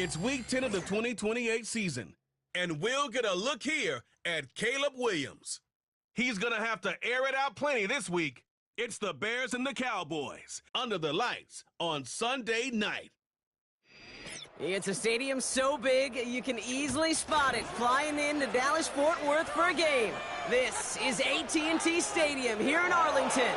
It's Week 10 of the 2028 season, and we'll get a look here at Caleb Williams. He's going to have to air it out plenty this week. It's the Bears and the Cowboys under the lights on Sunday night. It's a stadium so big you can easily spot it flying into Dallas-Fort Worth for a game. This is AT&T Stadium here in Arlington.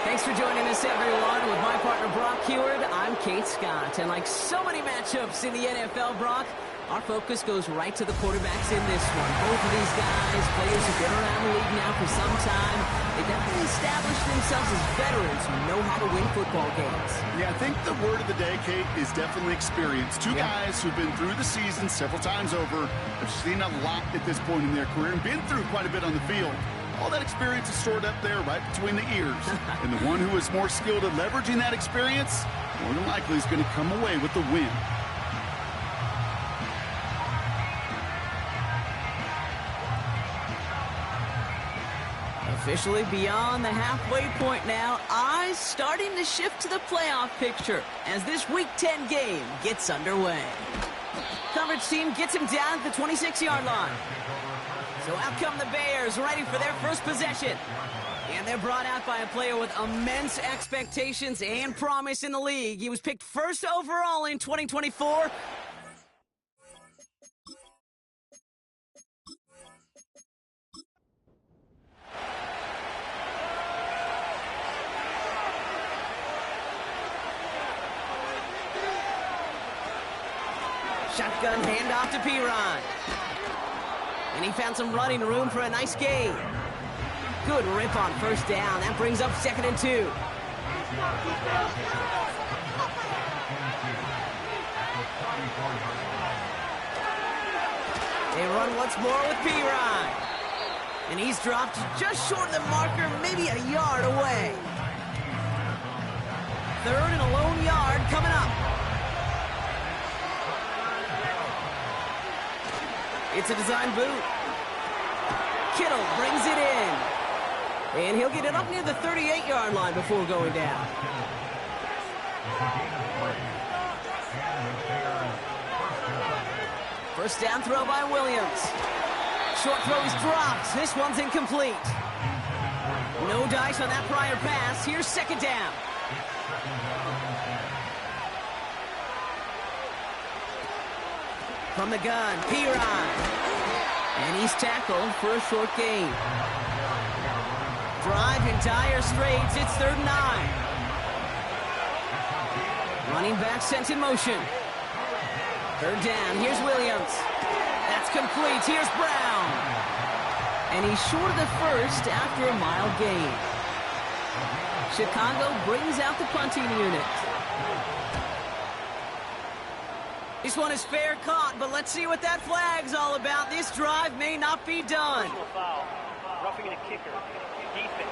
Thanks for joining us, everyone. With my partner, Brock Heward, I'm Kate Scott. And like so many matchups in the NFL, Brock, our focus goes right to the quarterbacks in this one. Both of these guys, players who've been around the league now for some time, they definitely established themselves as veterans who know how to win football games. Yeah, I think the word of the day, Kate, is definitely experience. Two guys who've been through the season several times over, have seen a lot at this point in their career, and been through quite a bit on the field. All that experience is stored up there right between the ears. And the one who is more skilled at leveraging that experience, more than likely is going to come away with the win. Officially beyond the halfway point now, eyes starting to shift to the playoff picture as this Week 10 game gets underway. Coverage team gets him down at the 26-yard line. So out come the Bears, ready for their first possession. And they're brought out by a player with immense expectations and promise in the league. He was picked first overall in 2024. Shotgun handoff to Perine. And he found some running room for a nice gain. Good rip on first down. That brings up 2nd and 2. They run once more with Perine. And he's dropped just short of the marker, maybe a yard away. 3rd and a lone yard coming up. It's a design boot. Kittle brings it in. And he'll get it up near the 38-yard line before going down. First down throw by Williams. Short throw is dropped. This one's incomplete. No dice on that prior pass. Here's 2nd down. From the gun, Perine. And he's tackled for a short gain. Drive in dire straits. It's 3rd and 9. Running back sent in motion. 3rd down. Here's Williams. That's complete. Here's Brown. And he's short of the first after a mile gain. Chicago brings out the punting unit. This one is fair caught, but let's see what that flag's all about. This drive may not be done. Foul. Roughing a kicker. Defense.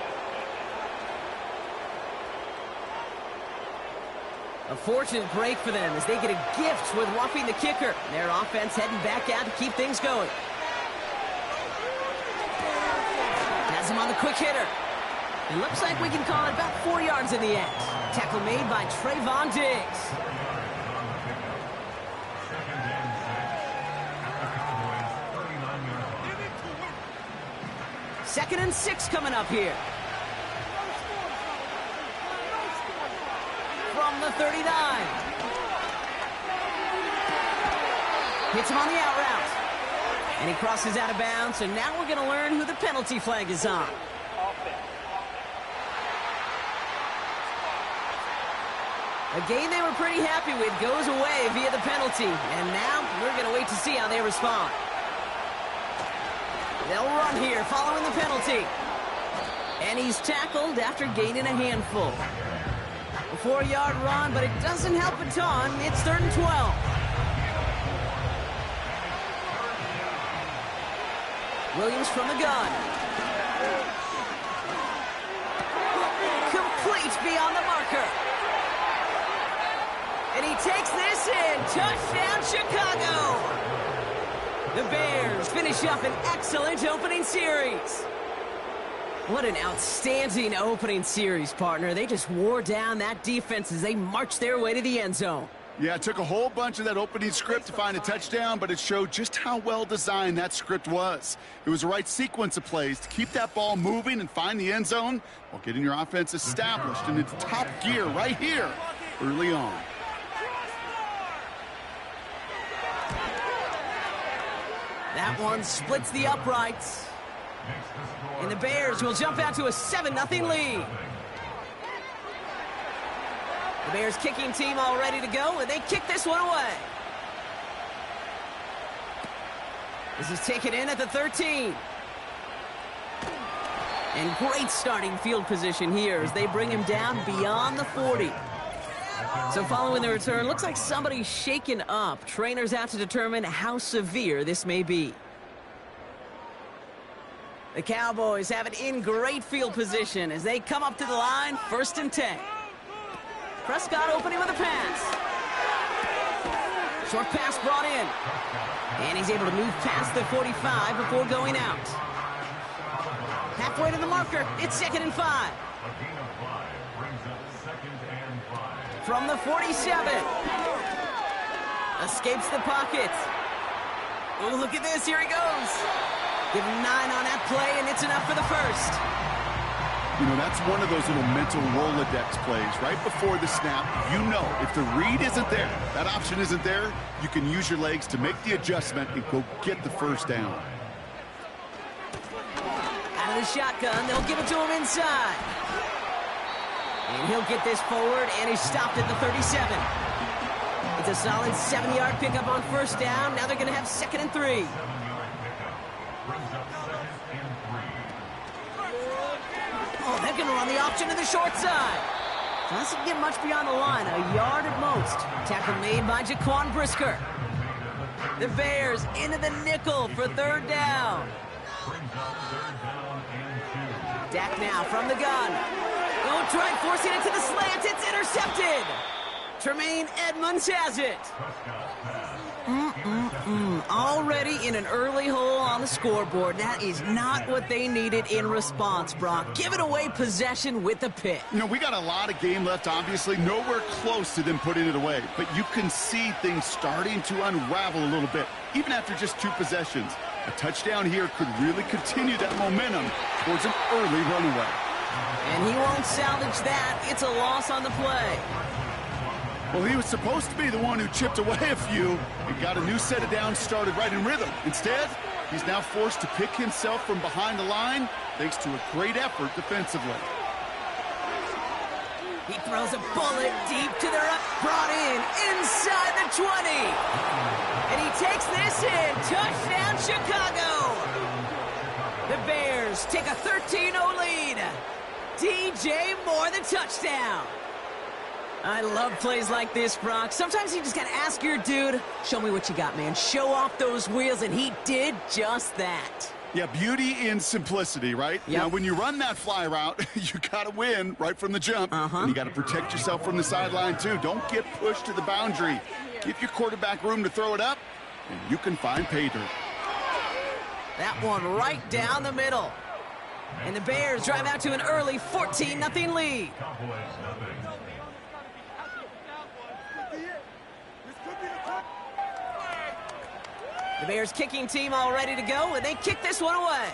A fortunate break for them as they get a gift with roughing the kicker. Their offense heading back out to keep things going. Has him on the quick hitter. It looks like we can call it about 4 yards in the end. Tackle made by Trayvon Diggs. 2nd and 6 coming up here. From the 39. Hits him on the out route. And he crosses out of bounds, so now we're going to learn who the penalty flag is on. A game they were pretty happy with goes away via the penalty. And now we're going to wait to see how they respond. They'll run here following the penalty. And he's tackled after gaining a handful. A 4-yard run, but it doesn't help a ton. It's 3rd and 12. Williams from the gun. Complete beyond the marker. And he takes this in. Touchdown, Chicago. The Bears finish up an excellent opening series. What an outstanding opening series, partner. They just wore down that defense as they marched their way to the end zone. Yeah, it took a whole bunch of that opening script to find a touchdown, but it showed just how well designed that script was. It was the right sequence of plays to keep that ball moving and find the end zone while getting your offense established in its top gear right here early on. That one splits the uprights. And the Bears will jump out to a 7-0 lead. The Bears kicking team all ready to go, and they kick this one away. This is taken in at the 13. And great starting field position here as they bring him down beyond the 40. So following the return, looks like somebody's shaken up. Trainers out to determine how severe this may be. The Cowboys have it in great field position as they come up to the line, 1st and 10. Prescott opening with a pass. Short pass brought in. And he's able to move past the 45 before going out. Halfway to the marker, it's 2nd and 5. From the 47. Escapes the pocket. Oh, look at this, here he goes. Give him 9 on that play, and it's enough for the first. You know, that's one of those little mental Rolodex plays. Right before the snap, you know if the read isn't there, that option isn't there, you can use your legs to make the adjustment and go get the first down. Out of the shotgun, they'll give it to him inside. And he'll get this forward, and he's stopped at the 37. It's a solid 7-yard pickup on 1st down. Now they're going to have 2nd and 3. Oh, they're going to run the option to the short side. Doesn't get much beyond the line, a yard at most. Tackle made by Jaquan Brisker. The Bears into the nickel for 3rd down. Dak now from the gun. Oh, try forcing it to the slant. It's intercepted. Tremaine Edmunds has it. Already in an early hole on the scoreboard. That is not what they needed in response, Brock. Give it away possession with a pick. You know, we got a lot of game left, obviously. Nowhere close to them putting it away. But you can see things starting to unravel a little bit, even after just 2 possessions. A touchdown here could really continue that momentum towards an early runaway. And he won't salvage that. It's a loss on the play. Well, he was supposed to be the one who chipped away a few and got a new set of downs started right in rhythm. Instead, he's now forced to pick himself from behind the line thanks to a great effort defensively. He throws a bullet deep to the right, brought in inside the 20. And he takes this in. Touchdown, Chicago. The Bears take a 13-0 lead. DJ Moore, the touchdown. I love plays like this, Brock. Sometimes you just got to ask your dude, show me what you got, man. Show off those wheels, and he did just that. Yeah, beauty in simplicity, right? Yep. Now, when you run that fly route, you got to win right from the jump. And you got to protect yourself from the sideline, too. Don't get pushed to the boundary. Give your quarterback room to throw it up, and you can find pay dirt. That one right down the middle. And the Bears drive out to an early 14-0 lead. The Bears kicking team all ready to go, and they kick this one away.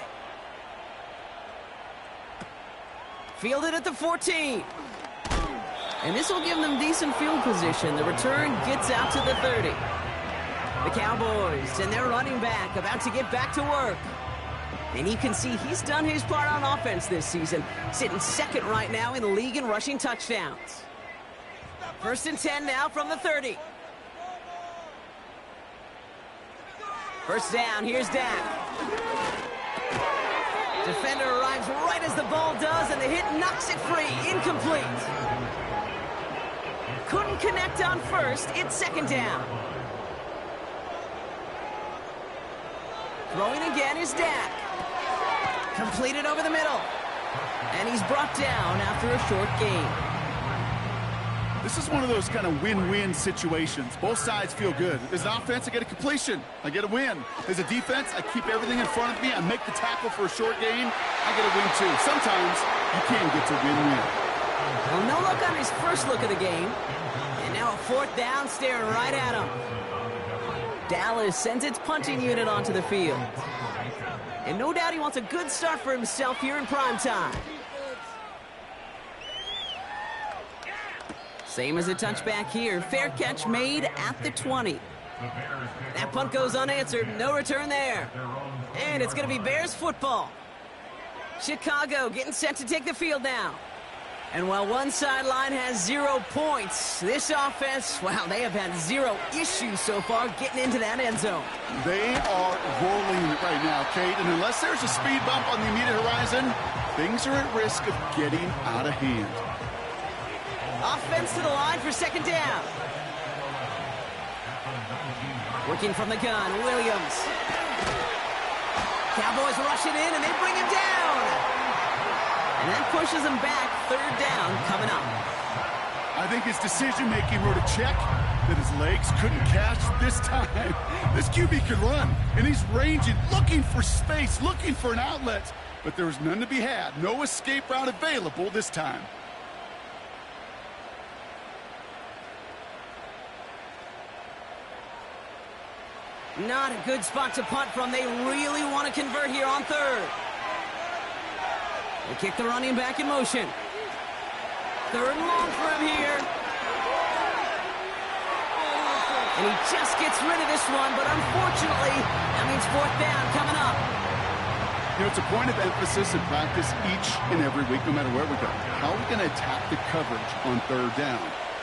Fielded at the 14. And this will give them decent field position. The return gets out to the 30. The Cowboys and their running back about to get back to work. And you can see he's done his part on offense this season, sitting 2nd right now in the league in rushing touchdowns. 1st and 10 now from the 30. 1st down, here's Dak. Defender arrives right as the ball does, and the hit knocks it free. Incomplete. Couldn't connect on 1st. It's 2nd down. Throwing again is Dak. Completed over the middle. And he's brought down after a short gain. This is one of those kind of win-win situations. Both sides feel good. As an offense, I get a completion. I get a win. As a defense, I keep everything in front of me. I make the tackle for a short gain. I get a win, too. Sometimes you can get to win-win. Well, no luck on his first look of the game. And Now a fourth down, staring right at him. Dallas sends its punting unit onto the field. And no doubt he wants a good start for himself here in prime time. Same as a touchback here. Fair catch made at the 20. That punt goes unanswered. No return there. And it's going to be Bears football. Chicago getting set to take the field now. And while one sideline has 0 points, this offense, wow, they have had 0 issues so far getting into that end zone. They are rolling right now, Kate, and unless there's a speed bump on the immediate horizon, things are at risk of getting out of hand. Offense to the line for second down. Working from the gun, Williams. Cowboys rushing in, and they bring him down. And that pushes him back. Third down coming up. I think his decision-making wrote a check that his legs couldn't catch this time. This QB could run, and he's ranging, looking for space, looking for an outlet. But there was none to be had. No escape route available this time. Not a good spot to punt from. They really want to convert here on third. They kick the running back in motion. Third and long for him here. And he just gets rid of this one, but unfortunately, that means fourth down coming up. You know, it's a point of emphasis in practice each and every week, no matter where we go. How are we going to attack the coverage on third down?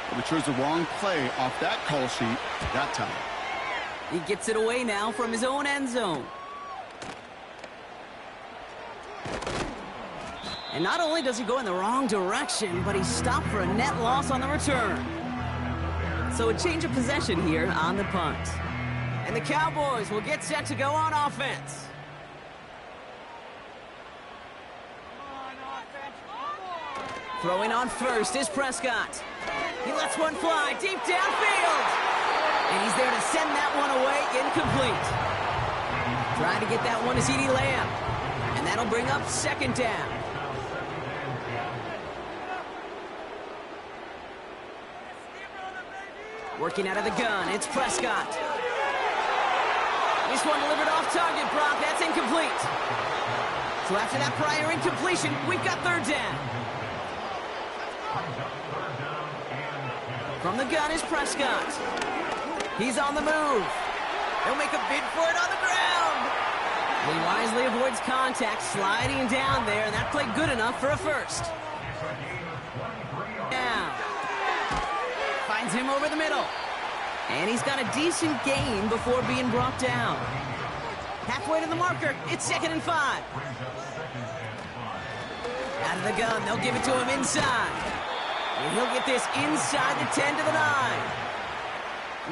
Well, we chose the wrong play off that call sheet that time. He gets it away now from his own end zone. And not only does he go in the wrong direction, but he's stopped for a net loss on the return. So a change of possession here on the punt. And the Cowboys will get set to go on offense. Throwing on first is Prescott. He lets one fly deep downfield. And he's there to send that one away, incomplete. Trying to get that one to CeeDee Lamb. And that'll bring up second down. Working out of the gun, it's Prescott. This one delivered off target, Brock. That's incomplete. So after that prior incompletion, we've got third down. From the gun is Prescott. He's on the move. He'll make a bid for it on the ground. He wisely avoids contact, sliding down there, and that played good enough for a first. Now, finds him over the middle. And he's got a decent gain before being brought down. Halfway to the marker, it's 2nd and 5. Out of the gun, they'll give it to him inside. And he'll get this inside the 10 to the 9.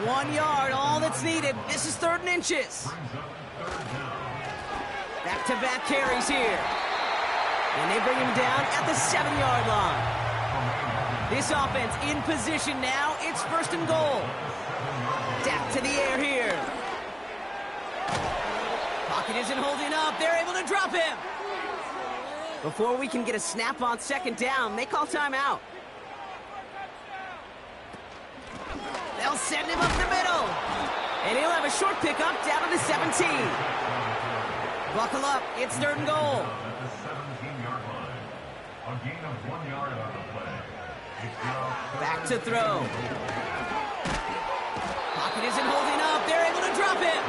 1 yard, all that's needed. This is 3rd and inches. Back-to-back carries here. And they bring him down at the 7-yard line. This offense in position now. It's 1st and goal. Dak to the air here. Pocket isn't holding up. They're able to drop him. Before we can get a snap on 2nd down, they call timeout. They'll send him up the middle. And he'll have a short pickup down to the 17. Buckle up. It's 3rd and goal. Back to throw. Pocket isn't holding up. They're able to drop him.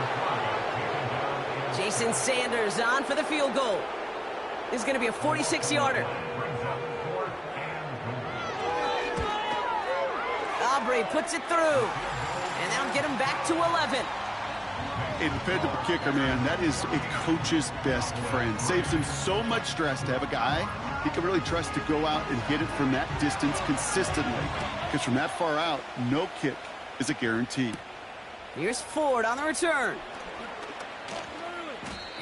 Jason Sanders on for the field goal. This is going to be a 46-yarder. Aubrey puts it through. And that'll get him back to 11. A dependable kicker, man, that is a coach's best friend. Saves him so much stress to have a guy he can really trust to go out and hit it from that distance consistently. Because from that far out, no kick is a guarantee. Here's Ford on the return.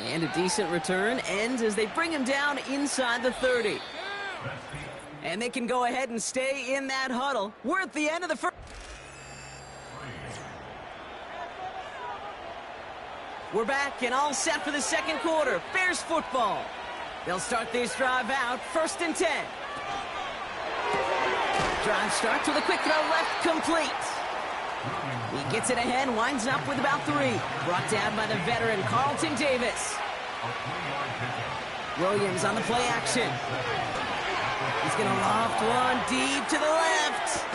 And a decent return ends as they bring him down inside the 30. And they can go ahead and stay in that huddle. We're at the end of the first. We're back and all set for the 2nd quarter. Bears football. They'll start this drive out 1st and 10. Drive starts with a quick throw left, complete. He gets it ahead, winds up with about 3. Brought down by the veteran, Carlton Davis. Williams on the play action. He's going to loft one deep to the left.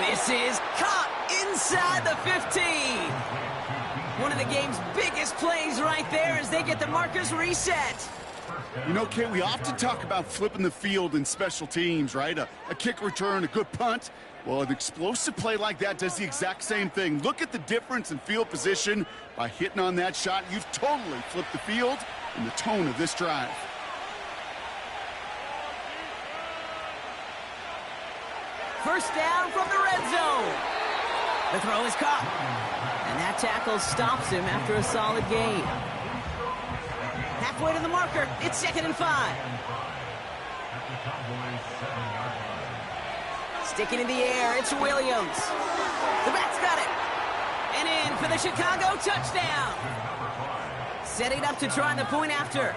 This is caught inside the 15. One of the game's biggest plays right there as they get the markers reset. You know, Kate, we often talk about flipping the field in special teams, right? A kick return, a good punt. Well, an explosive play like that does the exact same thing. Look at the difference in field position. By hitting on that shot, you've totally flipped the field and the tone of this drive. First down from the red zone. The throw is caught. And that tackle stops him after a solid gain. Halfway to the marker, it's 2nd and 5. Sticking in the air, it's Williams. The back's got it. And in for the Chicago touchdown. Setting up to try the point after.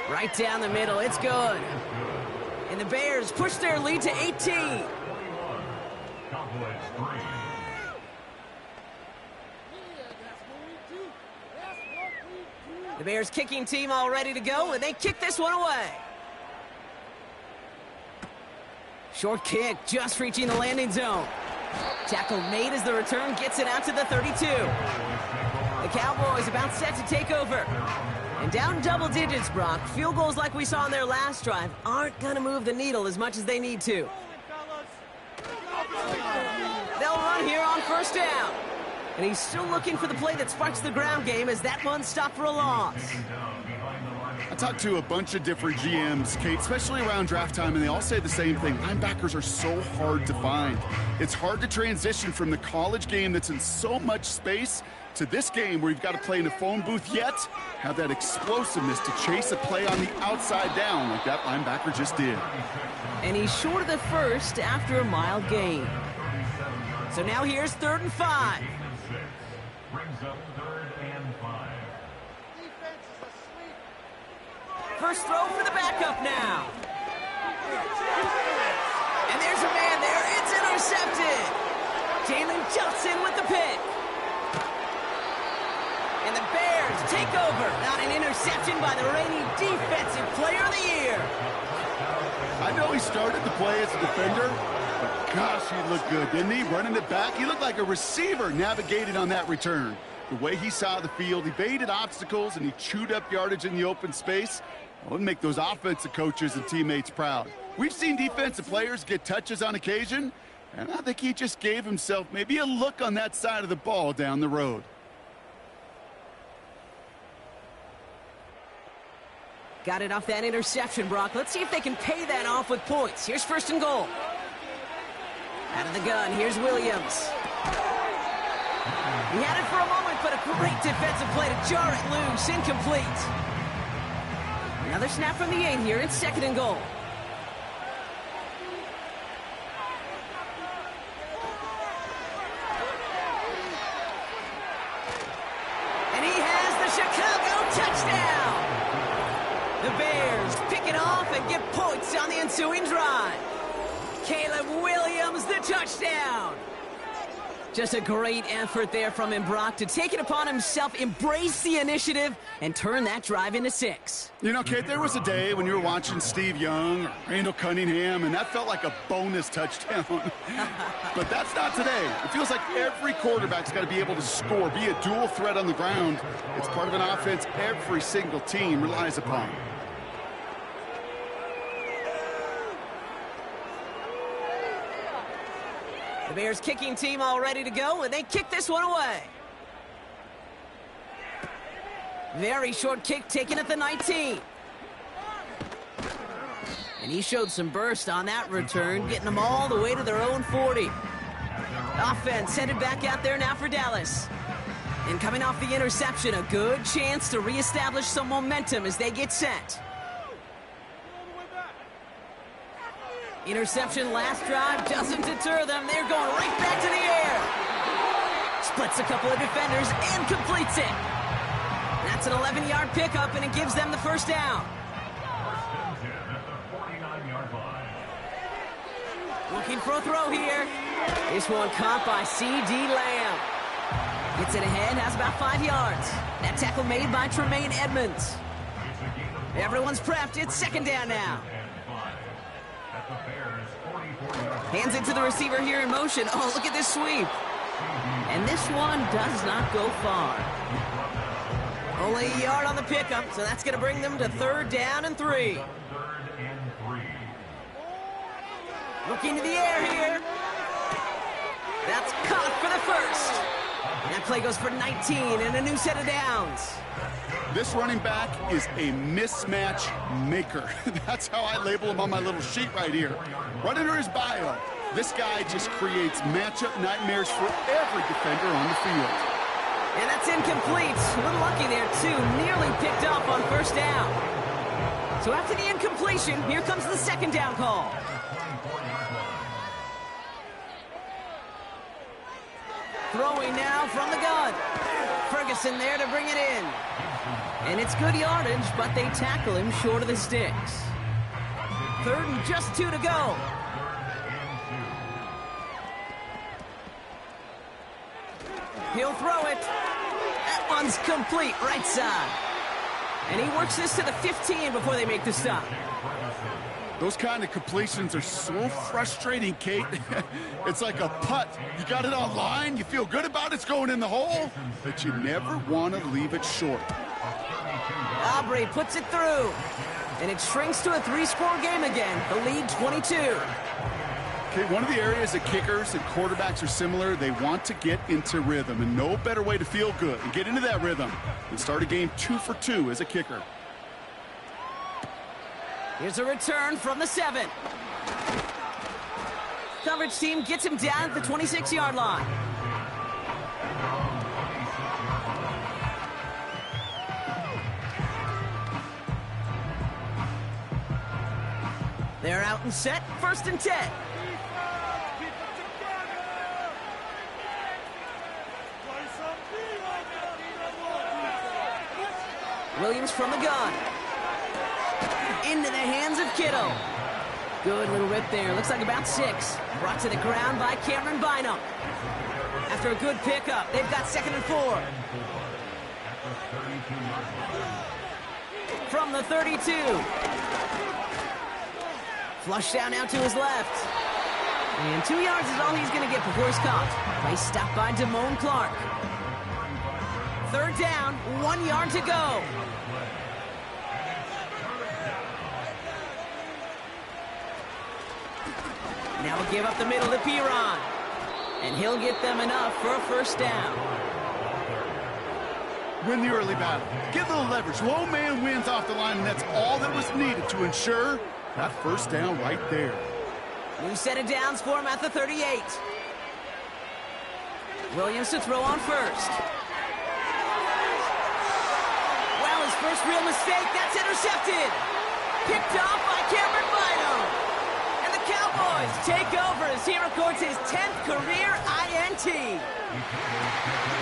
Right down the middle, it's good. And the Bears push their lead to 18. The Bears kicking team all ready to go, and they kick this one away. Short kick, just reaching the landing zone. Tackle made as the return gets it out to the 32. The Cowboys about set to take over. And down double digits, Brock. Field goals like we saw on their last drive aren't going to move the needle as much as they need to. They'll run here on first down. And he's still looking for the play that sparks the ground game as that one stopped for a loss. I talked to a bunch of different GMs, Kate, especially around draft time, and they all say the same thing. Linebackers are so hard to find. It's hard to transition from the college game that's in so much space to this game where you've got to play in a phone booth, yet have that explosiveness to chase a play on the outside down like that linebacker just did. And he's short of the first after a mild gain. So now here's 3rd and 5. First throw for the backup now. And there's a man there. It's intercepted. Jalen Johnson with the pick. And the Bears take over. Not an interception by the reigning Defensive Player of the Year. I know he started the play as a defender, but gosh, he looked good, didn't he? Running it back, he looked like a receiver navigating on that return. The way he saw the field, he baited obstacles, and he chewed up yardage in the open space. It would make those offensive coaches and teammates proud. We've seen defensive players get touches on occasion, and I think he just gave himself maybe a look on that side of the ball down the road. Got it off that interception, Brock. Let's see if they can pay that off with points. Here's 1st and goal. Out of the gun, here's Williams. He had it for a moment, but a great defensive play to jar it loose. Incomplete. Another snap from the 8 here. It's 2nd and goal. And he has the Chicago touchdown. The Bears pick it off and get points on the ensuing drive. Caleb Williams, the touchdown. Just a great effort there from him, Brock, to take it upon himself, embrace the initiative, and turn that drive into 6. You know, Kate, there was a day when you were watching Steve Young or Randall Cunningham, and that felt like a bonus touchdown. But that's not today. It feels like every quarterback's got to be able to score, be a dual threat on the ground. It's part of an offense every single team relies upon. The Bears kicking team all ready to go, and they kick this one away. Very short kick taken at the 19. And he showed some burst on that return, getting them all the way to their own 40. Offense headed back out there now for Dallas. And coming off the interception, a good chance to reestablish some momentum as they get set. Interception last drive doesn't deter them. They're going right back to the air. Splits a couple of defenders and completes it. That's an 11-yard pickup, and it gives them the first down. Looking for a throw here. This one caught by C.D. Lamb. Gets it ahead, has about 5 yards. That tackle made by Tremaine Edmonds. Everyone's prepped. It's second down now. Hands it to the receiver here in motion. Oh, look at this sweep. And this one does not go far. Only a yard on the pickup, so that's going to bring them to 3rd down and 3. Looking to the air here. That's caught for the first. That play goes for 19 and a new set of downs. This running back is a mismatch maker. That's how I label him on my little sheet right here. Right under his bio, this guy just creates matchup nightmares for every defender on the field. And that's incomplete. A little lucky there, too. Nearly picked up on 1st down. So after the incompletion, here comes the 2nd down call. Throwing now from the gun. Ferguson there to bring it in. And it's good yardage, but they tackle him short of the sticks. 3rd and just 2 to go. He'll throw it. That one's complete, right side. And he works this to the 15 before they make the stop. Those kind of completions are so frustrating, Kate. It's like a putt. You got it on line, you feel good about it's going in the hole, but you never want to leave it short. Aubrey puts it through. And it shrinks to a 3-score game again. The lead 22. Okay, one of the areas that kickers and quarterbacks are similar, they want to get into rhythm, and no better way to feel good and get into that rhythm than start a game 2 for 2 as a kicker. Here's a return from the 7. Coverage team gets him down at the 26-yard line. They're out and set, 1st and 10. Williams from the gun. Into the hands of Kittle. Good little rip there. Looks like about 6. Brought to the ground by Cameron Bynum. After a good pickup, they've got 2nd and 4. From the 32. Flush down now to his left. And 2 yards is all he's going to get before he's caught. Nice stop by Damone Clark. 3rd down, 1 yard to go. Now we'll give up the middle to Piron. And he'll get them enough for a 1st down. Win the early battle. Get a little leverage. Low man wins off the line, and that's all that was needed to ensure that 1st down right there. New set of downs for him at the 38. Williams to throw on 1st. Well, his first real mistake. That's intercepted. Picked off by Cameron Bynum. Cowboys take over as he records his 10th career INT.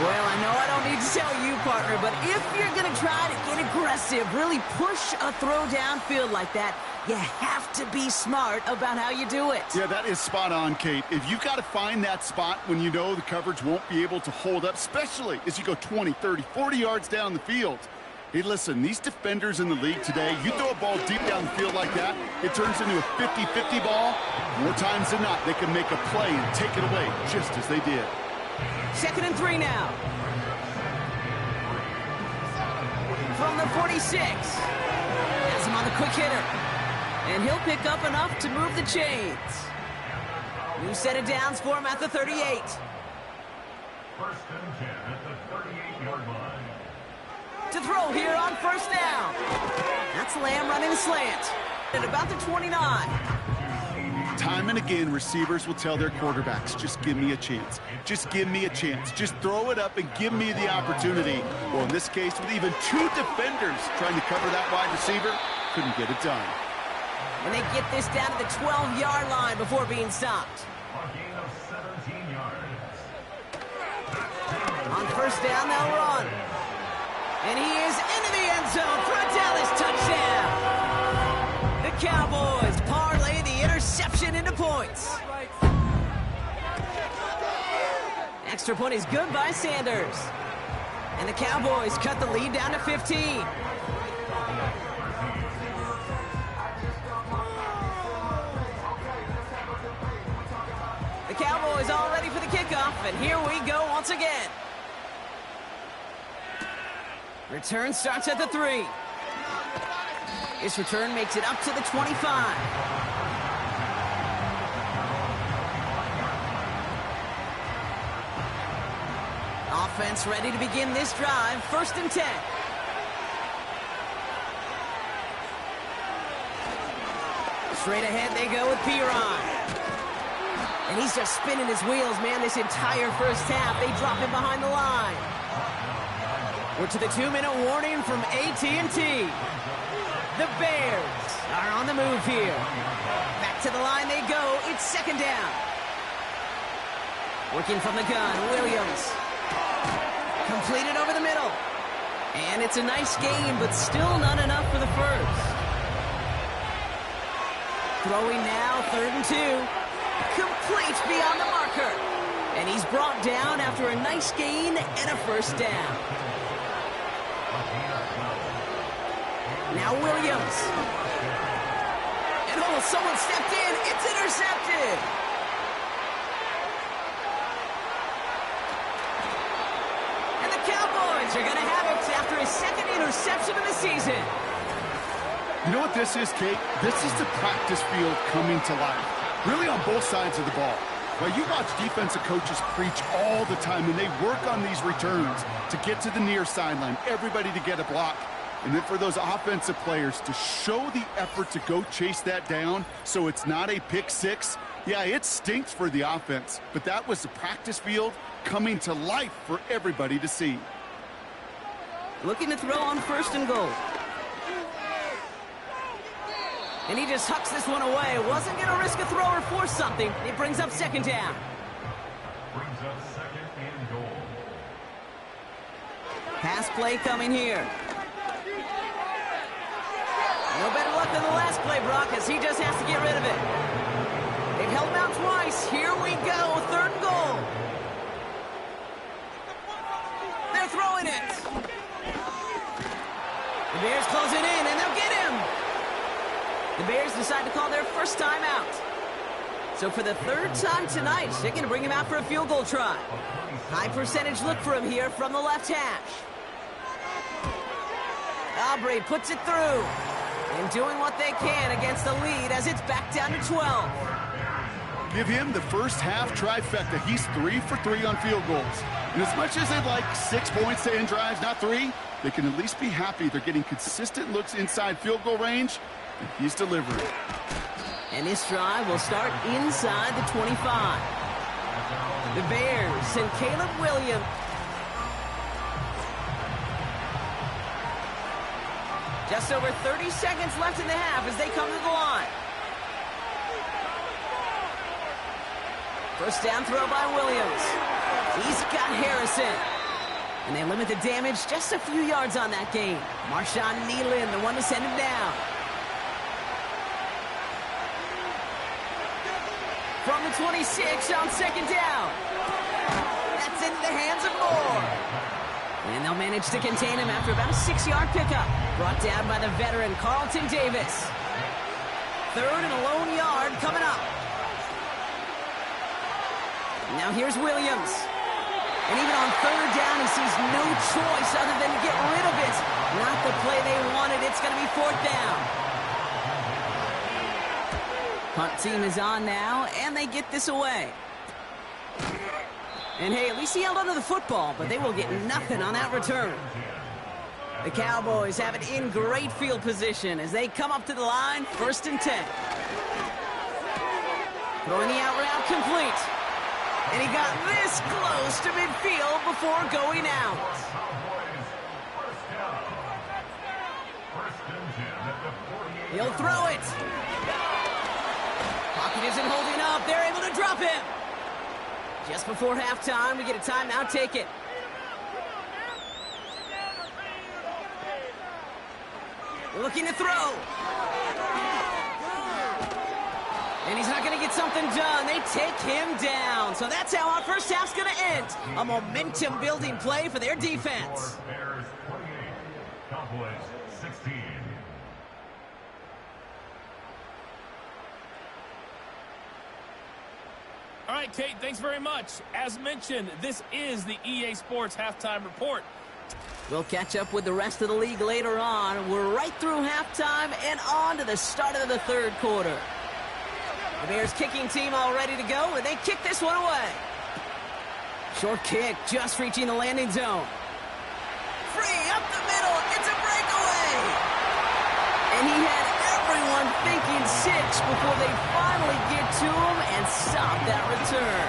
Well, I know I don't need to tell you, partner, but if you're going to try to get aggressive, really push a throw downfield like that, you have to be smart about how you do it. Yeah, that is spot on, Kate. If you've got to find that spot when you know the coverage won't be able to hold up, especially as you go 20, 30, 40 yards down the field. Hey, listen, these defenders in the league today, you throw a ball deep down the field like that, it turns into a 50-50 ball. More times than not, they can make a play and take it away, just as they did. 2nd and 3 now. From the 46. Has him on the quick hitter. And he'll pick up enough to move the chains. New set of downs for him at the 38. 1st and 10 at the 38-yard line. To throw here on 1st down. That's Lamb running a slant. At about the 29. Time and again, receivers will tell their quarterbacks, just give me a chance. Just give me a chance. Just throw it up and give me the opportunity. Well, in this case, with even 2 defenders trying to cover that wide receiver, couldn't get it done. And they get this down to the 12-yard line before being stopped. A gain of 17 yards. On 1st down, they'll run. And he is into the end zone for a Dallas touchdown. The Cowboys parlay the interception into points. extra point is good by Sanders. And the Cowboys cut the lead down to 15. The Cowboys all ready for the kickoff, and here we go once again. Return starts at the 3. This return makes it up to the 25. Offense ready to begin this drive. 1st and 10. Straight ahead they go with Piron. And he's just spinning his wheels, man, this entire first half. They drop him behind the line. We're to the 2-minute warning from AT&T. The Bears are on the move here. Back to the line they go. It's 2nd down. Working from the gun, Williams. Completed over the middle. And it's a nice game, but still not enough for the first. Throwing now, 3rd and 2. Complete beyond the marker. And he's brought down after a nice gain and a 1st down. Now Williams. And oh, someone stepped in. It's intercepted. And the Cowboys are going to have it after his 2nd interception of the season. You know what this is, Kate? This is the practice field coming to life. Really on both sides of the ball. Now, you watch defensive coaches preach all the time, and they work on these returns to get to the near sideline, everybody to get a block. And then for those offensive players to show the effort to go chase that down so it's not a pick six, yeah, it stinks for the offense. But that was the practice field coming to life for everybody to see. Looking to throw on 1st and goal. And he just hucks this one away. Wasn't going to risk a throw or force something. It brings up 2nd down. Brings up 2nd and goal. Pass play coming here. No better luck than the last play, Brock, as he just has to get rid of it. They've held him out twice. Here we go. 3rd and goal. They're throwing it. The Bears close it in, and they'll get him. The Bears decide to call their 1st time out. So for the 3rd time tonight, they're going to bring him out for a field goal try. High percentage look for him here from the left hash. Aubrey puts it through. And doing what they can against the lead as it's back down to 12. Give him the first half trifecta. He's 3 for 3 on field goals. And as much as they'd like 6 points to end drives, not 3, they can at least be happy they're getting consistent looks inside field goal range, and he's delivering. And this drive will start inside the 25. The Bears and Caleb Williams. Just over 30 seconds left in the half as they come to the line. 1st down throw by Williams. He's got Harrison. And they limit the damage just a few yards on that game. Marshawn Nealon, the one to send him down. From the 26 on 2nd down. That's into the hands of Moore. And they'll manage to contain him after about a 6-yard pickup. Brought down by the veteran Carlton Davis. 3rd and a lone yard coming up. Now here's Williams. And even on 3rd down, he sees no choice other than to get rid of it. Not the play they wanted. It's going to be 4th down. Punt team is on now, and they get this away. And hey, at least he held onto the football, but they will get nothing on that return. The Cowboys have it in great field position as they come up to the line, 1st and 10. Throwing the out route complete. And he got this close to midfield before going out. He'll throw it. Pocket isn't holding up. They're able to drop him. Just before halftime, we get a timeout. Take it. Looking to throw. And he's not going to get get something done. They take him down. So that's how our first half's going to end. A momentum-building play for their defense. Bears 28, Cowboys 16. All right, Kate, thanks very much. As mentioned, this is the EA Sports Halftime Report. We'll catch up with the rest of the league later on. We're right through halftime and on to the start of the third quarter. The Bears kicking team all ready to go, and they kick this one away. Short kick just reaching the landing zone. Free up the middle. It's a breakaway. And he had everyone thinking 6 before they finally get to him and stop that return.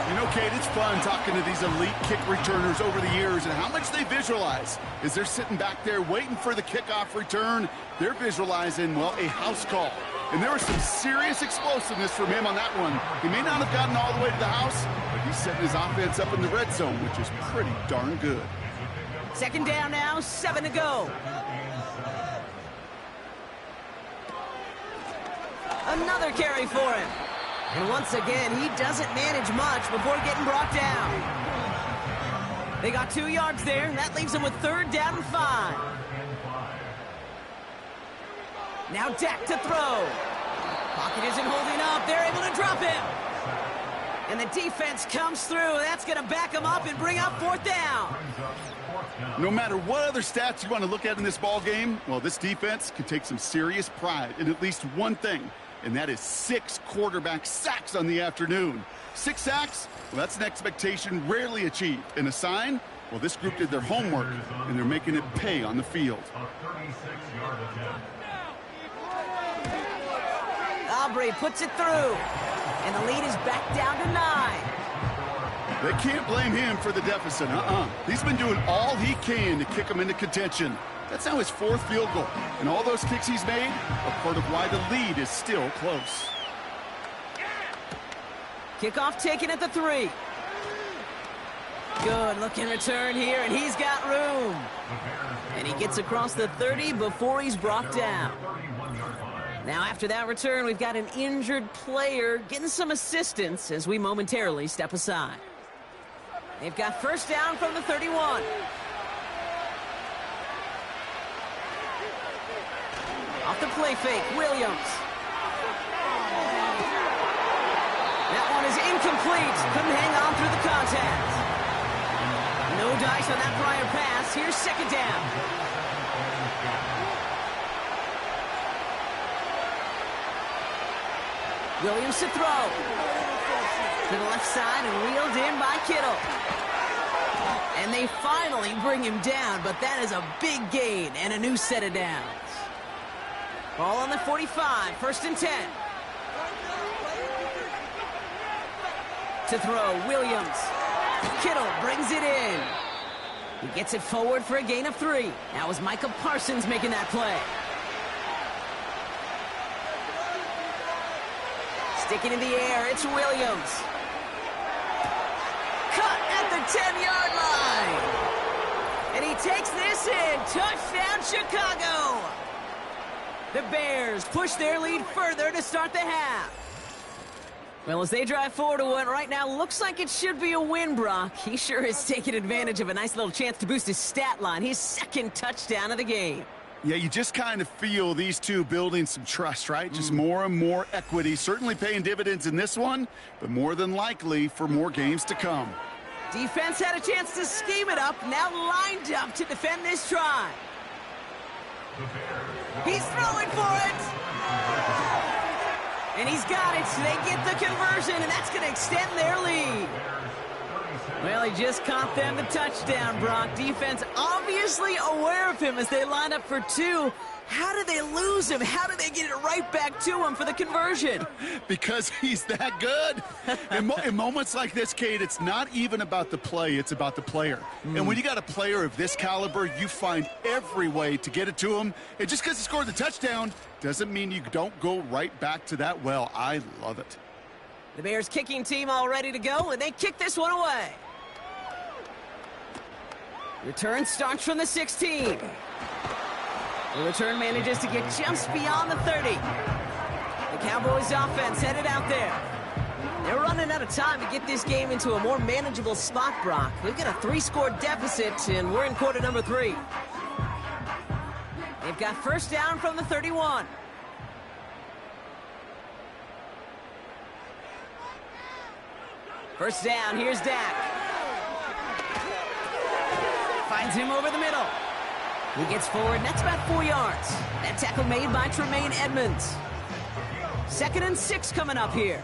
You know, Kate, it's fun talking to these elite kick returners over the years and how much they visualize. As they're sitting back there waiting for the kickoff return, they're visualizing, well, a house call. And there was some serious explosiveness from him on that one. He may not have gotten all the way to the house, but he's setting his offense up in the red zone, which is pretty darn good. Second down now, 7 to go. Another carry for him. And once again, he doesn't manage much before getting brought down. They got 2 yards there, and that leaves them with 3rd down and 5. Now Dak to throw. Pocket isn't holding up. They're able to drop him. And the defense comes through. That's going to back him up and bring up 4th down. No matter what other stats you want to look at in this ball game, well, this defense can take some serious pride in at least one thing, and that is 6 quarterback sacks on the afternoon. 6 sacks, well, that's an expectation rarely achieved. And a sign, well, this group did their homework, and they're making it pay on the field. A 36-yard attempt. Aubrey puts it through, and the lead is back down to 9. They can't blame him for the deficit. He's been doing all he can to kick them into contention. That's now his 4th field goal. And all those kicks he's made are part of why the lead is still close. Kickoff taken at the 3. Good looking return here, and he's got room. And he gets across the 30 before he's brought down. Now after that return, we've got an injured player getting some assistance as we momentarily step aside. They've got 1st down from the 31. Off the play fake, Williams. That one is incomplete. Couldn't hang on through the contact. No dice on that prior pass. Here's 2nd down. Williams to throw. To the left side and wheeled in by Kittle. And they finally bring him down, but that is a big gain and a new set of downs. Ball on the 45, 1st and 10. To throw, Williams. Kittle brings it in. He gets it forward for a gain of 3. That was Micah Parsons making that play. Sticking in the air, it's Williams. Cut at the 10-yard line. And he takes this in. Touchdown, Chicago. The Bears push their lead further to start the half. Well, as they drive forward to what right now looks like it should be a win, Brock. He sure is taking advantage of a nice little chance to boost his stat line. His 2nd touchdown of the game. Yeah, you just kind of feel these two building some trust, right? Just more and more equity. Certainly paying dividends in this one, but more than likely for more games to come. Defense had a chance to scheme it up, now lined up to defend this try. He's throwing for it. And he's got it. They get the conversion, and that's going to extend their lead. Well, he just caught them the touchdown, Brock. Defense obviously aware of him as they line up for 2. How did they lose him? How did they get it right back to him for the conversion? Because he's that good. In moments like this, Kate, it's not even about the play, it's about the player. And when you got a player of this caliber, you find every way to get it to him. And just because he scored the touchdown doesn't mean you don't go right back to that well. I love it. The Bears kicking team all ready to go, and they kick this one away. Return starts from the 16. The return manages to get just beyond the 30. They Cowboys offense headed out there. They're running out of time to get this game into a more manageable spot, Brock. We've got a 3-score deficit, and we're in quarter number 3. They've got first down from the 31. First down, here's Dak. Finds him over the middle. He gets forward, and that's about 4 yards. That tackle made by Tremaine Edmonds. 2nd and 6 coming up here.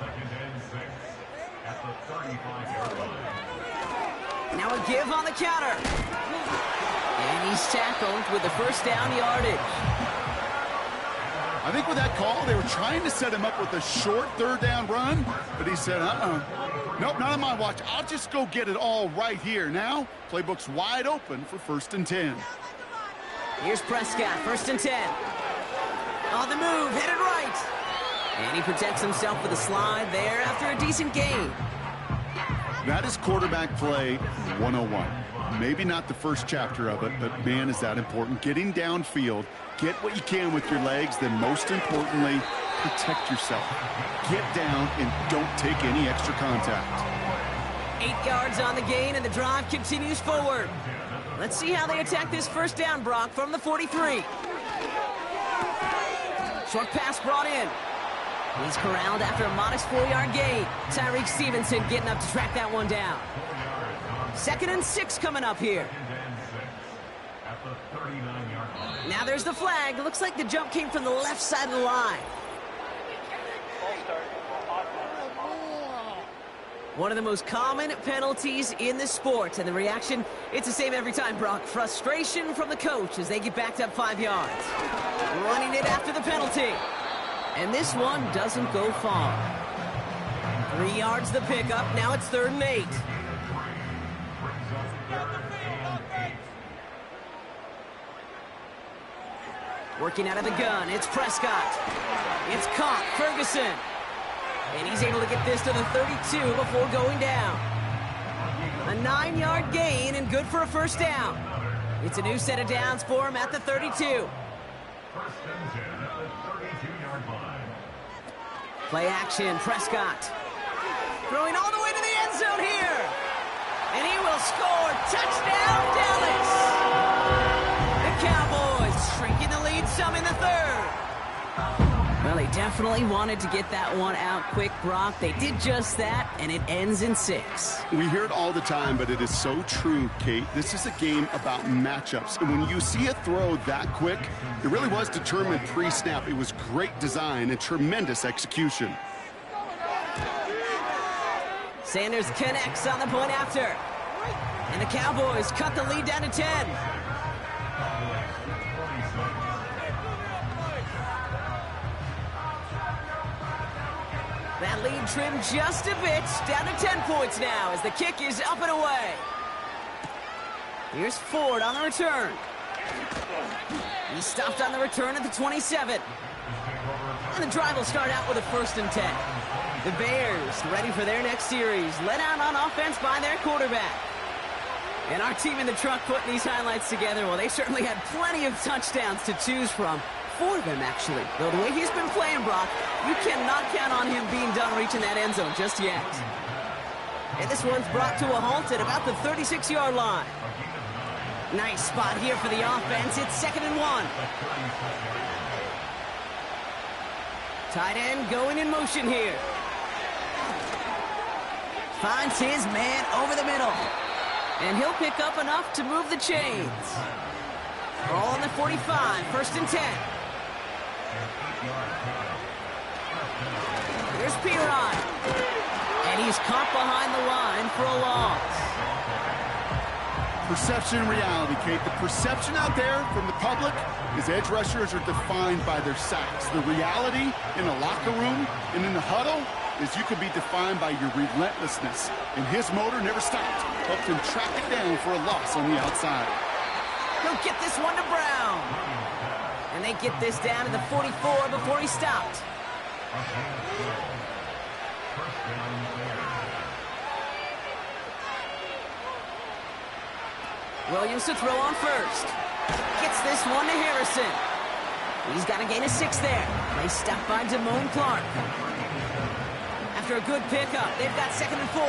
Now a give on the counter. And he's tackled with the first down yardage. I think with that call, they were trying to set him up with a short 3rd down run, but he said, nope, not on my watch. I'll just go get it all right here. Now, playbook's wide open for 1st and 10. Here's Prescott, 1st and 10. On the move, headed right. And he protects himself with a slide there after a decent gain. That is quarterback play 101. Maybe not the first chapter of it, but man, is that important. Getting downfield, get what you can with your legs, then most importantly, protect yourself. Get down and don't take any extra contact. 8 yards on the gain, and the drive continues forward. Let's see how they attack this first down, Brock, from the 43. Short pass brought in. He's corralled after a modest 4-yard gain. Tyreek Stevenson getting up to track that one down. 2nd and 6 coming up here. Now there's the flag. Looks like the jump came from the left side of the line. One of the most common penalties in the sport, and the reaction, it's the same every time, Brock. Frustration from the coach as they get backed up 5 yards. Running it after the penalty. And this one doesn't go far. 3 yards the pickup. Now it's 3rd and 8. Working out of the gun, it's Prescott. It's caught, Ferguson. And he's able to get this to the 32 before going down. A 9-yard gain and good for a first down. It's a new set of downs for him at the 32. Play action, Prescott. Throwing all the way to the end zone here. And he will score. Touchdown, Dallas. The Cowboys shrinking the lead some in the 3rd. Well, they definitely wanted to get that one out quick, Brock. They did just that, and it ends in 6. We hear it all the time, but it is so true, Kate. This is a game about matchups. And when you see a throw that quick, it really was determined pre-snap. It was great design and tremendous execution. Sanders connects on the point after. And the Cowboys cut the lead down to 10. That lead trimmed just a bit, down to 10 points now as the kick is up and away. Here's Ford on the return. He stopped on the return at the 27. And the drive will start out with a 1st and 10. The Bears ready for their next series, led out on offense by their quarterback. And our team in the truck putting these highlights together, well, they certainly had plenty of touchdowns to choose from. 4 of them, actually. Though the way he's been playing, Brock, you cannot count on him being done reaching that end zone just yet. And this one's brought to a halt at about the 36-yard line. Nice spot here for the offense. It's 2nd and 1. Tight end going in motion here. Finds his man over the middle. And he'll pick up enough to move the chains. All on the 45, 1st and 10. Here's Piron. And he's caught behind the line for a loss. Perception and reality, Kate. The perception out there from the public is edge rushers are defined by their sacks. The reality in the locker room and in the huddle is you could be defined by your relentlessness. And his motor never stopped. Helped him track it down for a loss on the outside. He'll get this one to Brown. And they get this down to the 44 before he stopped. Williams to throw on first. Gets this one to Harrison. He's got a gain of 6 there. Play stopped by Damone Clark. After a good pickup, they've got 2nd and 4.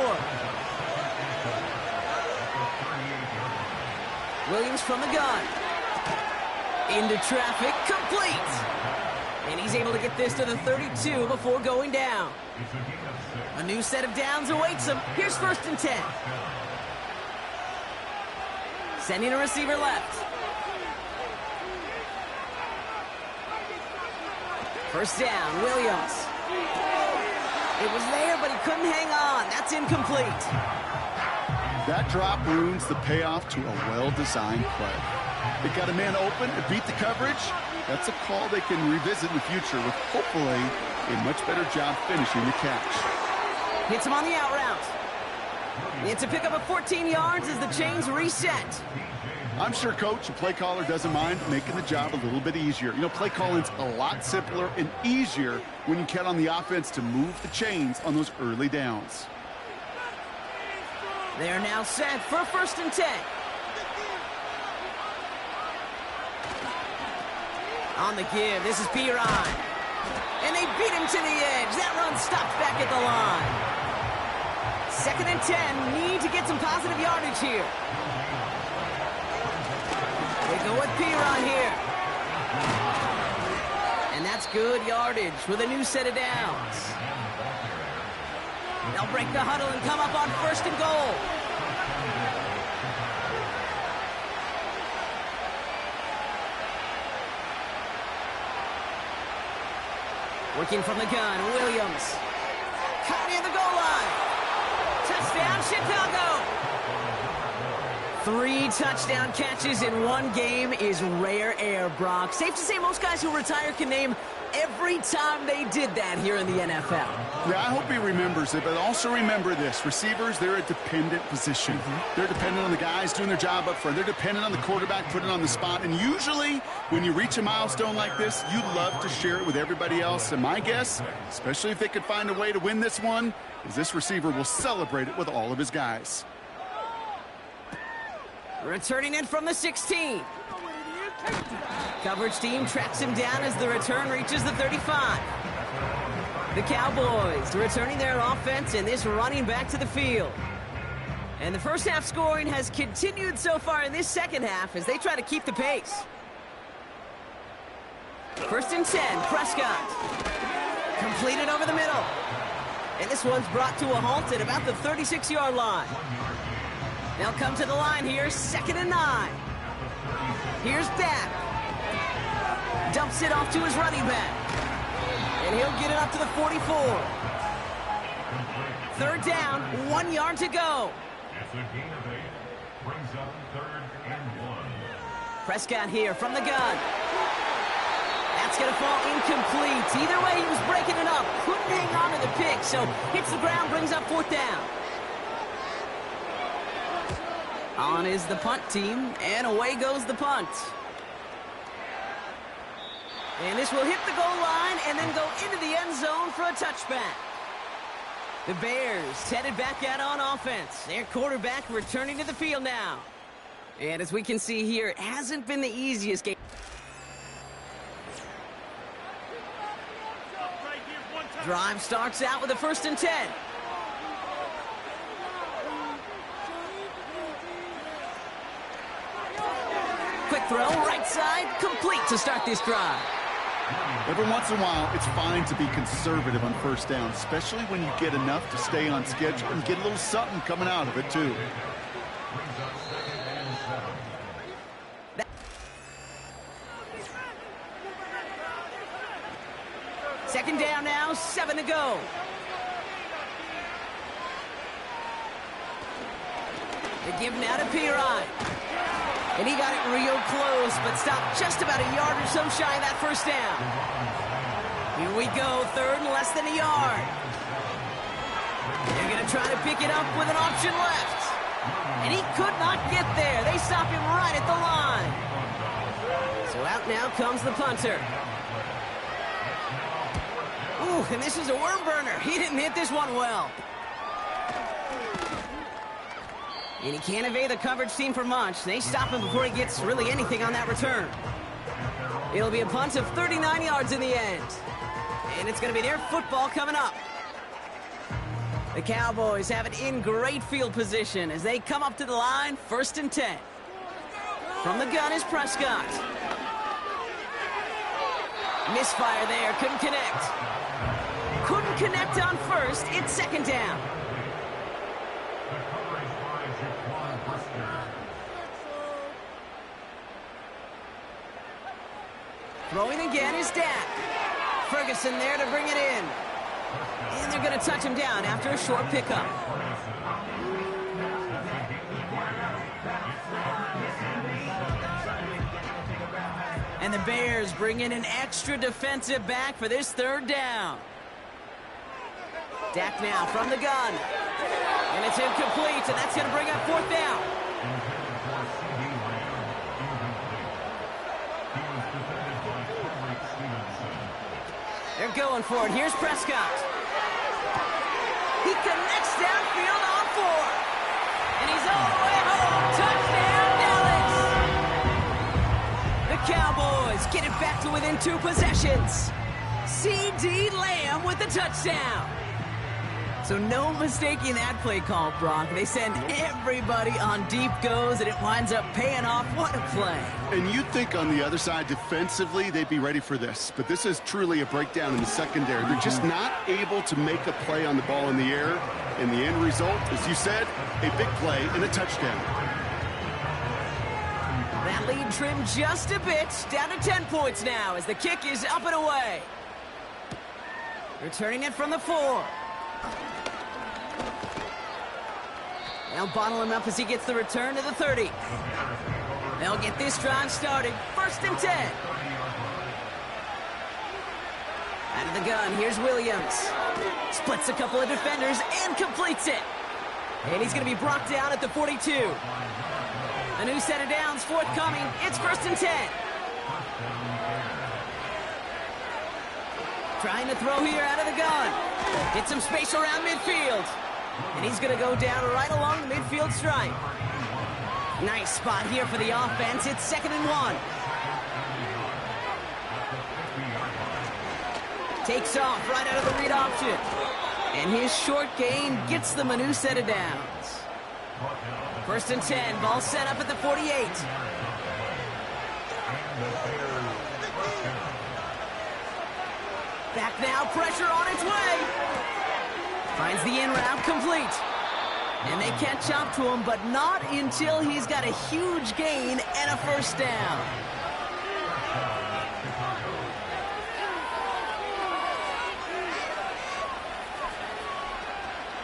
Williams from the gun. Into traffic, complete. And he's able to get this to the 32 before going down. A new set of downs awaits him. Here's 1st and 10. Sending a receiver left. 1st down, Williams. It was there, but he couldn't hang on. That's incomplete. That drop ruins the payoff to a well-designed play. They got a man open to beat the coverage. That's a call they can revisit in the future with hopefully a much better job finishing the catch. Hits him on the out route. It's a pickup of 14 yards as the chains reset. I'm sure coach and play caller doesn't mind making the job a little bit easier. You know, play calling's a lot simpler and easier when you count on the offense to move the chains on those early downs. They are now set for 1st and 10. On the give, this is Piron. And they beat him to the edge. That run stops back at the line. 2nd and 10, need to get some positive yardage here. They go with Piron here. And that's good yardage with a new set of downs. They'll break the huddle and come up on 1st and goal. Working from the gun, Williams. Caught near the goal line. Touchdown, Chicago. 3 touchdown catches in one game is rare air, Brock. Safe to say most guys who retire can name every time they did that here in the NFL. Yeah, I hope he remembers it, but also remember this. Receivers, they're a dependent position. They're dependent on the guys doing their job up front. They're dependent on the quarterback putting it on the spot. And usually, when you reach a milestone like this, you love to share it with everybody else. And my guess, especially if they could find a way to win this one, is this receiver will celebrate it with all of his guys. Returning in from the 16. Coverage team tracks him down as the return reaches the 35. The Cowboys returning their offense and this running back to the field. And the first half scoring has continued so far in this second half as they try to keep the pace. 1st and 10, Prescott. Completed over the middle. And this one's brought to a halt at about the 36-yard line. They'll come to the line here, 2nd and 9. Here's Dak. Dumps it off to his running back. And he'll get it up to the 44. 3rd down, 1 yard to go. It's a gain of 8. Brings up 3rd and 1. Prescott here from the gun. That's going to fall incomplete. Either way, he was breaking it up. Couldn't hang on to the pick, so hits the ground, brings up 4th down. On is the punt team, and away goes the punt. And this will hit the goal line and then go into the end zone for a touchback. The Bears headed back out on offense. Their quarterback returning to the field now. And as we can see here, it hasn't been the easiest game. Drive starts out with a 1st and 10. Quick throw, right side, complete to start this drive. Every once in a while, it's fine to be conservative on 1st down, especially when you get enough to stay on schedule and get a little something coming out of it, too. Second down now, 7 to go. The give now to Piron. And he got it real close, but stopped just about a yard or so shy of that 1st down. Here we go, 3rd and less than a yard. They're going to try to pick it up with an option left. And he could not get there. They stop him right at the line. So out now comes the punter. Ooh, and this is a worm burner. He didn't hit this one well. And he can't evade the coverage team for much. They stop him before he gets really anything on that return. It'll be a punt of 39 yards in the end. And it's going to be their football coming up. The Cowboys have it in great field position as they come up to the line, 1st and 10. From the gun is Prescott. Misfire there, couldn't connect. Couldn't connect on 1st, it's 2nd down. Throwing again is Dak. Ferguson there to bring it in. And they're going to touch him down after a short pickup. And the Bears bring in an extra defensive back for this 3rd down. Dak now from the gun. And it's incomplete, and that's going to bring up 4th down. They're going for it. Here's Prescott. He connects downfield on 4. And he's all the way home. Touchdown, Dallas! The Cowboys get it back to within 2 possessions. C.D. Lamb with the touchdown. So no mistaking that play call, Brock. They send everybody on deep goes, and it winds up paying off. What a play. And you'd think on the other side, defensively, they'd be ready for this. But this is truly a breakdown in the secondary. They're just not able to make a play on the ball in the air. And the end result, as you said, a big play and a touchdown. That lead trimmed just a bit, down to 10 points now as the kick is up and away. Returning it from the 4. They'll bottle him up as he gets the return to the 30. They'll get this drive started. 1st and 10. Out of the gun, here's Williams. Splits a couple of defenders and completes it. And he's going to be brought down at the 42. A new set of downs forthcoming. It's 1st and 10. Trying to throw here out of the gun. Get some space around midfield. And he's going to go down right along the midfield stripe. Nice spot here for the offense. It's 2nd and 1. Takes off right out of the read option. And his short gain gets them a new set of downs. 1st and 10. Ball set up at the 48. Back now. Pressure on its way. Finds the in route complete. And they catch up to him, but not until he's got a huge gain and a 1st down.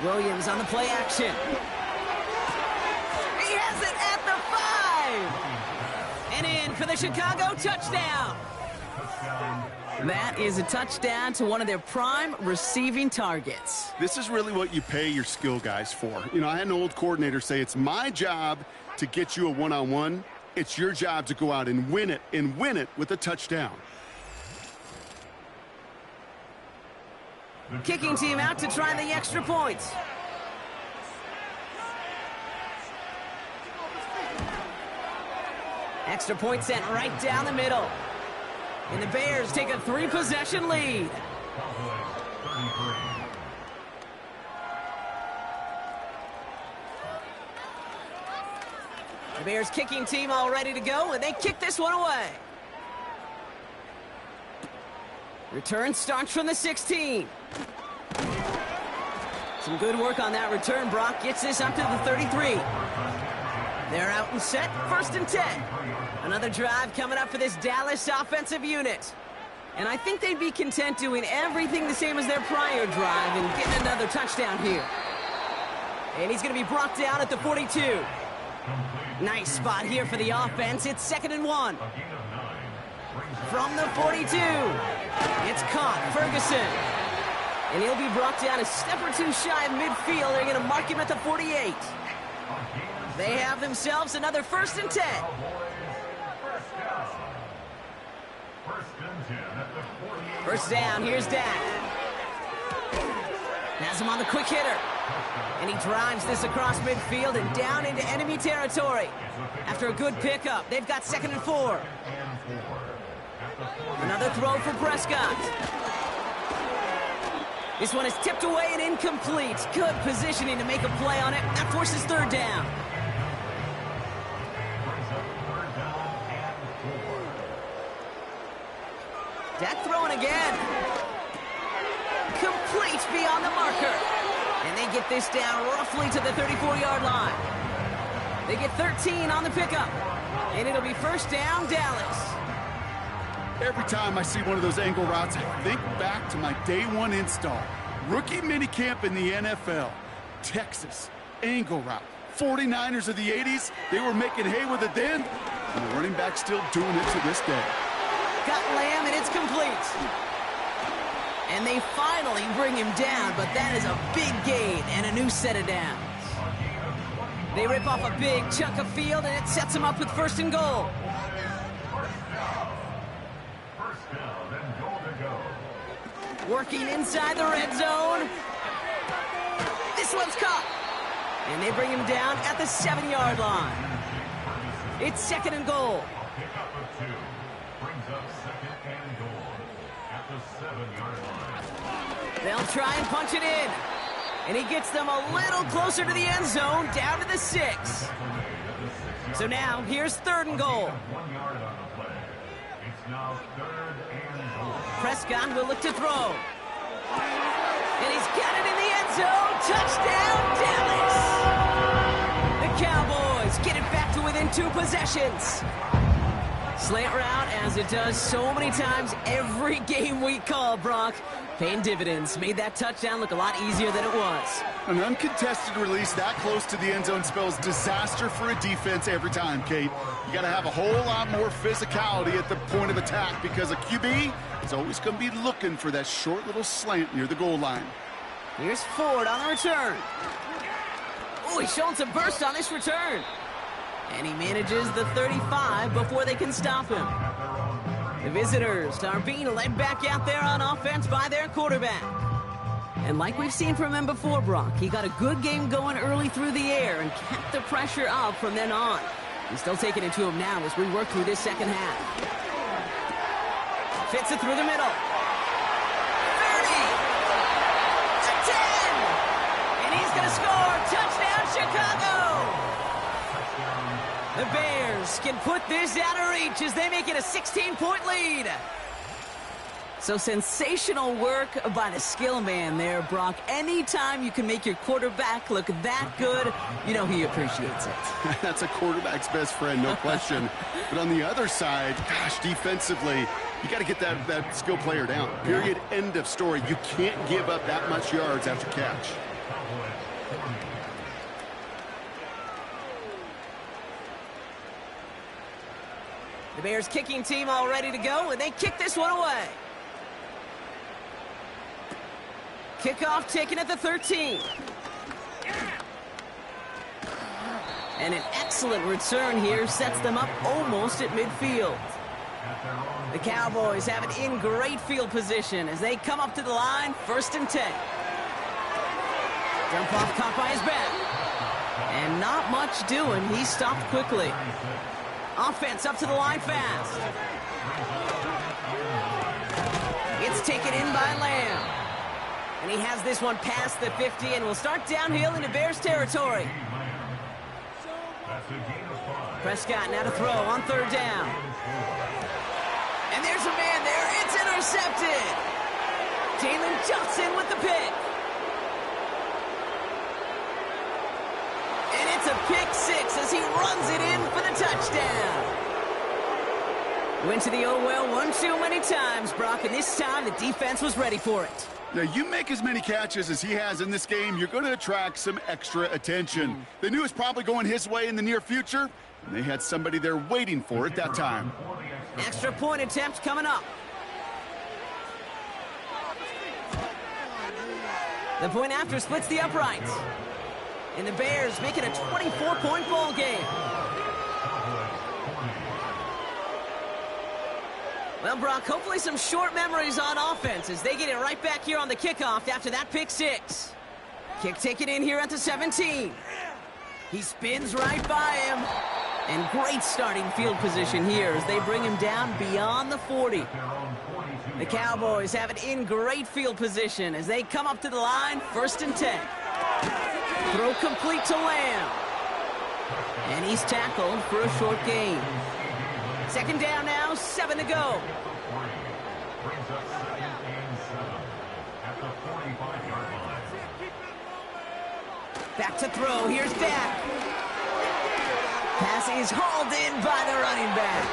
Williams on the play action. He has it at the 5. And in for the Chicago touchdown. That is a touchdown to one of their prime receiving targets. This is really what you pay your skill guys for. You know, I had an old coordinator say it's my job to get you a one-on-one. It's your job to go out and win it with a touchdown. Kicking team out to try the extra point. Extra point sent right down the middle. And the Bears take a 3-possession lead. The Bears kicking team all ready to go, and they kick this one away. Return starts from the 16. Some good work on that return. Brock gets this up to the 33. They're out and set, 1st and 10. Another drive coming up for this Dallas offensive unit. And I think they'd be content doing everything the same as their prior drive and getting another touchdown here. And he's going to be brought down at the 42. Nice spot here for the offense. It's 2nd and 1. From the 42. It's caught, Ferguson. And he'll be brought down a step or 2 shy of midfield. They're going to mark him at the 48. They have themselves another 1st and 10. First down, here's Dak. Has him on the quick hitter. And he drives this across midfield and down into enemy territory. After a good pickup, they've got 2nd and 4. Another throw for Prescott. This one is tipped away and incomplete. Good positioning to make a play on it. That forces third down. Dak throwing again. Complete beyond the marker. And they get this down roughly to the 34-yard line. They get 13 on the pickup. And it'll be first down, Dallas. Every time I see one of those angle routes, I think back to my day one install. Rookie minicamp in the NFL. Texas, angle route. 49ers of the 80s, they were making hay with it then. And the running back's still doing it to this day. Got Lamb, and it's complete. And they finally bring him down, but that is a big gain and a new set of downs. They rip off a big chunk of field, and it sets them up with first and goal. Working inside the red zone. This one's caught. And they bring him down at the 7-yard line. It's second and goal. Pickup of 2 brings up second and goal at the 7-yard line. They'll try and punch it in. And he gets them a little closer to the end zone, down to the 6. So now, here's third and goal. 1 yard on the play. It's now third and goal. Prescott will look to throw. And he's got it in the end zone. Touchdown, Dallas! The Cowboys get it back to within 2 possessions. Slant route, as it does so many times every game we call, Brock. Paying dividends. Made that touchdown look a lot easier than it was. An uncontested release that close to the end zone spells disaster for a defense every time, Kate. You got to have a whole lot more physicality at the point of attack because a QB is always going to be looking for that short little slant near the goal line. Here's Ford on the return. Oh, he's showing some burst on this return. And he manages the 35 before they can stop him. The visitors are being led back out there on offense by their quarterback. And like we've seen from him before, Brock, he got a good game going early through the air and kept the pressure up from then on. He's still taking it to him now as we work through this second half. Fits it through the middle. 30. To 10. And he's going to score. Touchdown, Chicago. The Bears can put this out of reach as they make it a 16-point lead. So sensational work by the skill man there, Brock. Anytime you can make your quarterback look that good, you know he appreciates it. That's a quarterback's best friend, no question. But on the other side, gosh, defensively, you got to get that skill player down. Period. End of story. You can't give up that much yards after catch. The Bears kicking team all ready to go, and they kick this one away. Kickoff taken at the 13. And an excellent return here sets them up almost at midfield. The Cowboys have it in great field position as they come up to the line, first and 10. Jump off caught by his back. And not much doing. He stopped quickly. Offense up to the line fast. It's taken in by Lamb. And he has this one past the 50 and will start downhill into Bears territory. Prescott now to throw on third down. And there's a man there. It's intercepted. Jalen Johnson with the pick. And it's a pick 6 as he runs it in for the touchdown. Went to the oh well one too many times, Brock, and this time the defense was ready for it. Now, you make as many catches as he has in this game, you're going to attract some extra attention. They knew it was probably going his way in the near future, and they had somebody there waiting for it that time. Extra point attempt coming up. The point after splits the uprights. And the Bears make it a 24-point ball game. Well, Brock, hopefully some short memories on offense as they get it right back here on the kickoff after that pick 6. Kick taken in here at the 17. He spins right by him. And great starting field position here as they bring him down beyond the 40. The Cowboys have it in great field position as they come up to the line, 1st and 10. Throw complete to Lamb. And he's tackled for a short gain. 2nd down now, 7 to go. Brings up 2nd and 7 at the 45-yard line. Back to throw. Here's Dak. Pass is hauled in by the running back.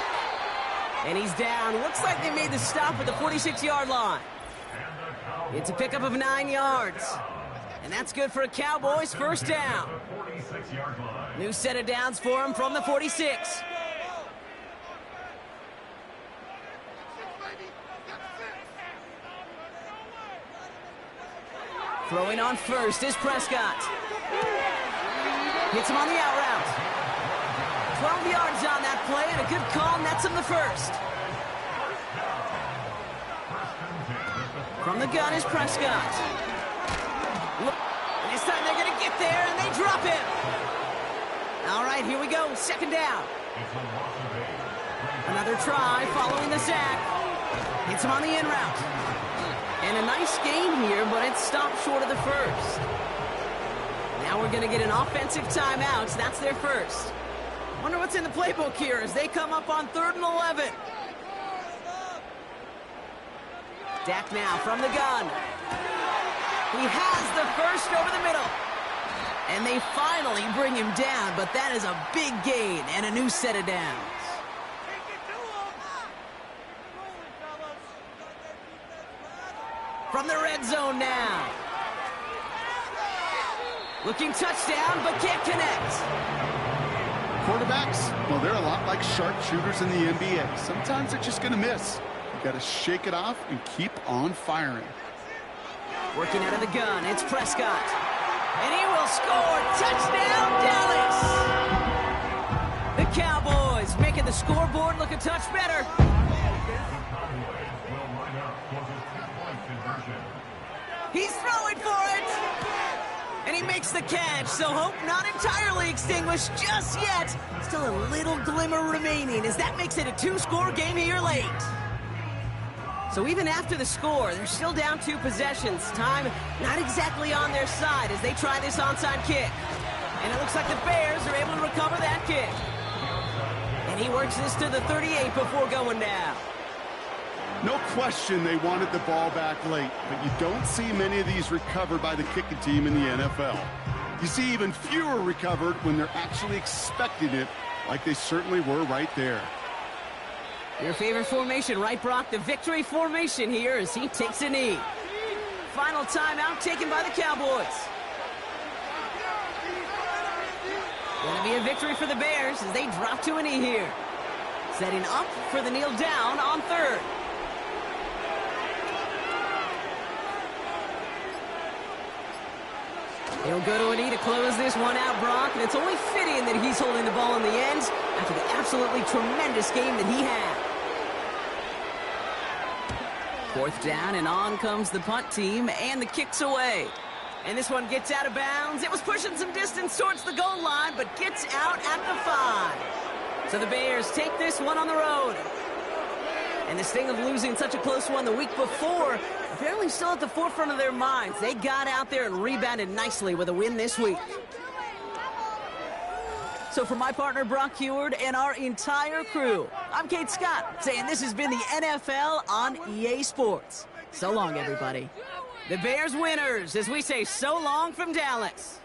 And he's down. Looks like they made the stop at the 46-yard line. It's a pickup of 9 yards. And that's good for a Cowboys 1st down. New set of downs for him from the 46. Throwing on first is Prescott. Hits him on the out route. 12 yards on that play, and a good call nets him the 1st. From the gun is Prescott. And this time they're going to get there, and they drop him. All right, here we go. 2nd down. Another try following the sack. Hits him on the in route. And a nice gain here, but it's stopped short of the 1st. Now we're going to get an offensive timeout. That's their 1st. Wonder what's in the playbook here as they come up on 3rd and 11. Dak now from the gun. He has the 1st over the middle. And they finally bring him down, but that is a big gain and a new set of downs. From the red zone now. Looking touchdown, but can't connect. Quarterbacks, well, they're a lot like sharpshooters in the NBA. Sometimes they're just going to miss. You got to shake it off and keep on firing. Working out of the gun, it's Prescott. And he will score. Touchdown, Dallas! The Cowboys making the scoreboard look a touch better. He's throwing for it! And he makes the catch, so hope not entirely extinguished just yet. Still a little glimmer remaining as that makes it a 2-score game here late. So even after the score, they're still down 2 possessions. Time not exactly on their side as they try this onside kick. And it looks like the Bears are able to recover that kick. And he works this to the 38 before going down. No question they wanted the ball back late, but you don't see many of these recovered by the kicking team in the NFL. You see even fewer recovered when they're actually expecting it, like they certainly were right there. Your favorite formation, right, Brock? The victory formation here as he takes a knee. Final timeout taken by the Cowboys. Going to be a victory for the Bears as they drop to a knee here. Setting up for the kneel down on 3rd. He'll go to a knee to close this one out, Brock, and it's only fitting that he's holding the ball in the end after the absolutely tremendous game that he had. 4th down, and on comes the punt team, and the kick's away. And this one gets out of bounds. It was pushing some distance towards the goal line, but gets out at the 5. So the Bears take this one on the road. And this thing of losing such a close one the week before, apparently still at the forefront of their minds. They got out there and rebounded nicely with a win this week. So for my partner, Brock Huard, and our entire crew, I'm Kate Scott, saying this has been the NFL on EA Sports. So long, everybody. The Bears winners, as we say so long from Dallas.